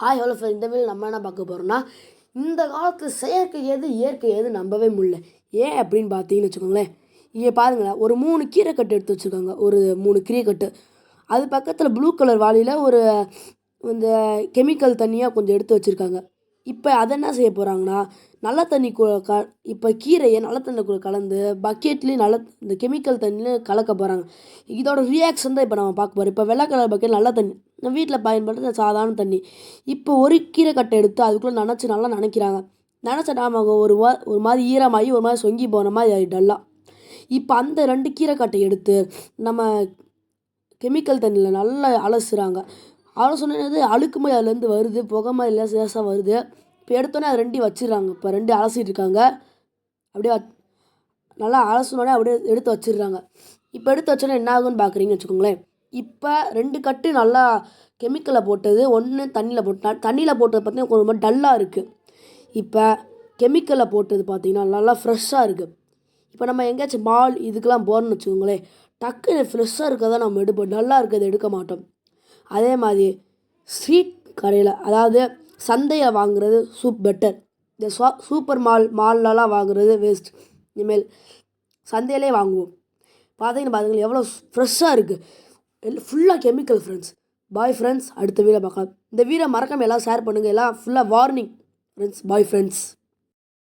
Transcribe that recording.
Hi hello friend, இந்த video நம்ம என்ன பார்க்க போகிறோம்னா, இந்த காலத்தில் செயற்கை எது இயற்கை எது நம்பவே முடியல. ஏன் அப்படின்னு பார்த்தீங்கன்னு வச்சுக்கோங்களேன், இங்கே பாருங்களேன், ஒரு 3 கீரைக்கட்டு எடுத்து வச்சுருக்காங்க. ஒரு 3 கீரைக்கட்டு. அது பக்கத்தில் ப்ளூ கலர் வாளியில் ஒரு இந்த கெமிக்கல் தண்ணியாக கொஞ்சம் எடுத்து வச்சுருக்காங்க. இப்போ அதை என்ன செய்ய போகிறாங்கன்னா, நல்ல தண்ணி இப்போ கீரையை நல்ல தண்ணிக்குள்ளே கலந்து பக்கெட்லேயும் இந்த கெமிக்கல் தண்ணியில் கலக்க போகிறாங்க. இதோட ரியாக்ஷன் தான் இப்போ நம்ம பார்க்க போகிறோம். இப்போ வெள்ளை கலர் பக்கெட் நல்ல தண்ணி, நம்ம வீட்டில் பயன்படுத்துகிற சாதாரண தண்ணி. இப்போ ஒரு கீரைக்கட்டை எடுத்து அதுக்குள்ளே நல்லா நனைக்கிறாங்க. நனைச்ச நாம ஒரு மாதிரி ஈரமாகி ஒரு மாதிரி சொங்கி போன மாதிரி டல்லாக. இப்போ அந்த 2 கீரைக்கட்டை எடுத்து நம்ம கெமிக்கல் தண்ணியில் நல்லா அலசுகிறாங்க. சொன்னது அழுக்கு மாதிரி அதுலேருந்து வருது, புகை மாதிரி லேசாக வருது. இப்போ எடுத்தோன்னே அது 2 வச்சிடுறாங்க. இப்போ 2 அலசிட்டு இருக்காங்க. அப்படியே நல்லா அலசினோடனே அப்படியே எடுத்து வச்சிடுறாங்க. இப்போ எடுத்து வச்சோன்னே என்ன ஆகுன்னு பார்க்குறீங்கன்னு வச்சுக்கோங்களேன். இப்போ 2 கட்டு நல்லா கெமிக்கலை போட்டது, ஒன்று தண்ணியில் போட்டது பார்த்தீங்கன்னா கொஞ்சம் மாதிரி டல்லாக இருக்குது. இப்போ கெமிக்கலை போட்டது பார்த்தீங்கன்னா நல்லா ஃப்ரெஷ்ஷாக இருக்குது. இப்போ நம்ம எங்கேயாச்சும் மால் இதுக்கெலாம் போகிறோன்னு வச்சுக்கோங்களேன், டக்குன்னு ஃப்ரெஷ்ஷாக இருக்கிறத நம்ம எடுப்போம், நல்லா இருக்கிறத எடுக்க மாட்டோம். அதே மாதிரி ஸ்ட்ரீட் கடையில், அதாவது சந்தையில் வாங்குறது பெட்டர். இந்த சூப்பர் மால்லலாம் வாங்குறது வேஸ்ட். இனிமேல் சந்தையிலே வாங்குவோம். பார்த்தீங்கன்னா எவ்வளோ ஃப்ரெஷ்ஷாக இருக்குது, ஃபுல்லாக கெமிக்கல். ஃப்ரெண்ட்ஸ், பாய் ஃப்ரெண்ட்ஸ், அடுத்த வீடியோ பார்க்கலாம். இந்த வீடியோ மறக்காமல் எல்லாம் ஷேர் பண்ணுங்கள். எல்லாம் ஃபுல்லாக வார்னிங் ஃப்ரெண்ட்ஸ். Bye friends.